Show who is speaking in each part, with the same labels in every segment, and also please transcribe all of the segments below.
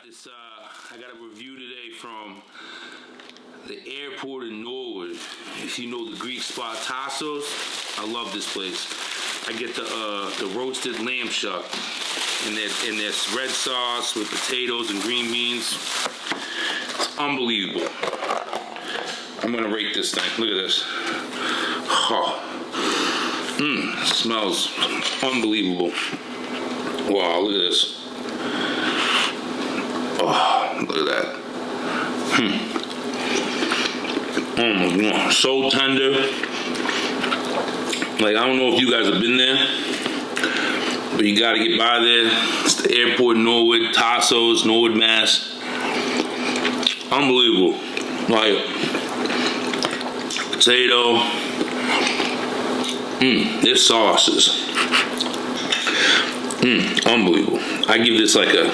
Speaker 1: I got a review today from the airport in Norwood. If you know the Greek spot Taso's, I love this place. I get the roasted lamb shuck in this red sauce with potatoes and green beans. It's unbelievable. I'm gonna rate this thing. Look at this. Oh. It smells unbelievable. Wow, look at this. Oh, look at that. Oh my God, so tender. Like, I don't know if you guys have been there, but you gotta get by there. It's the airport in Norwood, Taso's, Norwood, Mass. Unbelievable. Like, potato. Their sauces. Unbelievable. I give this like a,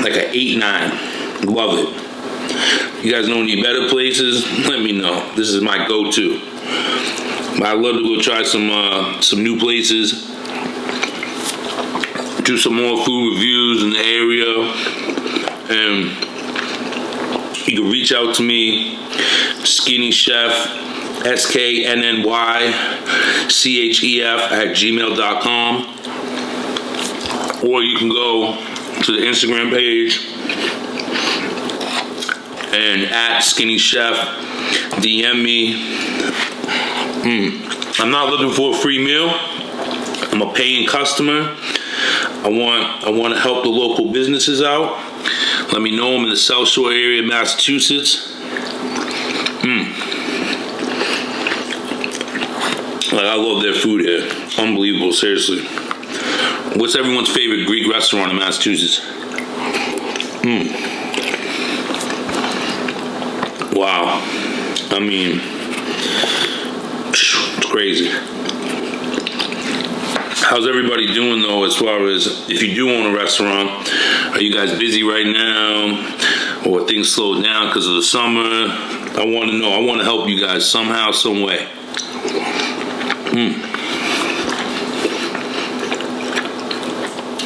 Speaker 1: like a 8-9. Love it. You guys know any better places? Let me know. This is my go-to. But I'd love to go try some new places. Do some more food reviews in the area. And you can reach out to me, Sknny Chef, SKNNYCHEF@gmail.com. Or you can go to the Instagram page and @Sknny Chef, DM me. I'm not looking for a free meal. I'm a paying customer. I want to help the local businesses out. Let me know. I'm in the South Shore area, Massachusetts. Like, I love their food here. Unbelievable, seriously. What's everyone's favorite Greek restaurant in Massachusetts? Wow. I mean, it's crazy. How's everybody doing though, as far as if you do own a restaurant? Are you guys busy right now? Or are things slowed down because of the summer? I want to know. I want to help you guys somehow, some way.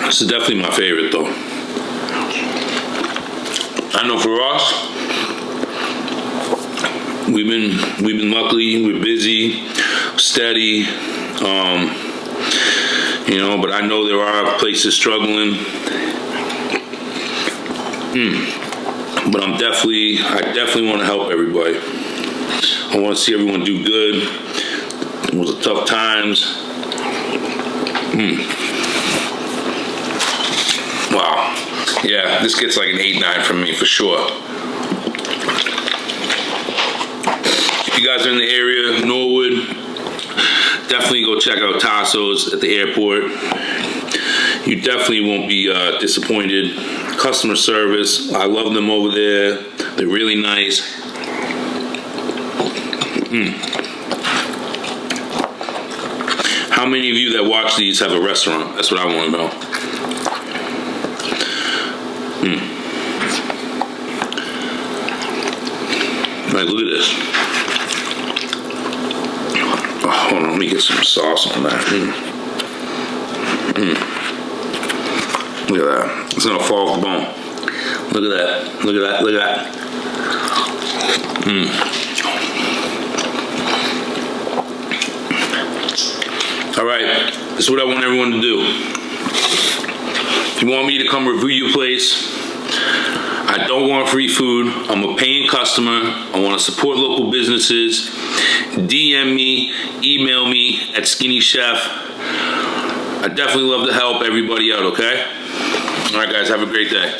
Speaker 1: This is definitely my favorite though. I know for us, we've been lucky, we're busy, steady, you know, but I know there are places struggling. But I definitely want to help everybody. I want to see everyone do good. It was tough times. Wow. Yeah, this gets like an 8-9 from me for sure. If you guys are in the area, Norwood, definitely go check out Taso's at the airport. You definitely won't be disappointed. Customer service, I love them over there. They're really nice. How many of you that watch these have a restaurant? That's what I want to know. Like, look at this. Oh, hold on, let me get some sauce on that. Look at that. It's gonna fall off the bone. Look at that. Look at that. Look at that. All right, this is what I want everyone to do. If you want me to come review your place, I don't want free food. I'm a paying customer. I want to support local businesses. DM me, email me at Sknny Chef. I definitely love to help everybody out, okay? All right, guys, have a great day.